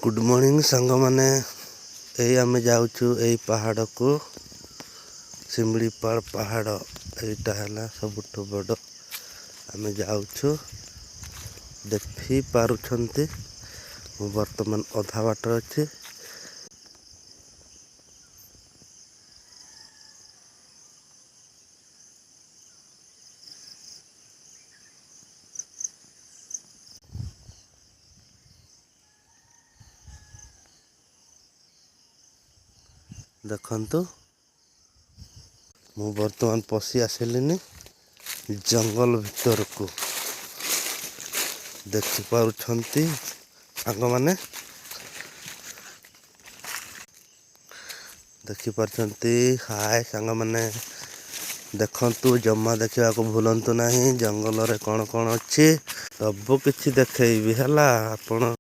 Good morning सांग माने यही आम जाऊँ यही पहाड़ को शिमलीपाल पहाड़ यहीटा है सबुठ बड़ आम जाऊँ देखी पारुछंती मु वर्तमान अधा बाट अच्छी देखंतु मु वर्तमान पशि आसिलिनी जंगल भीतर को देखि पारुछंती सांग माने देखि पारुछंती हाय सांग माने देखंतु जम्मा देखा भूलंतु नहीं जंगल रे कौन कौन अच्छी सब किछि देखैबी हला आपण।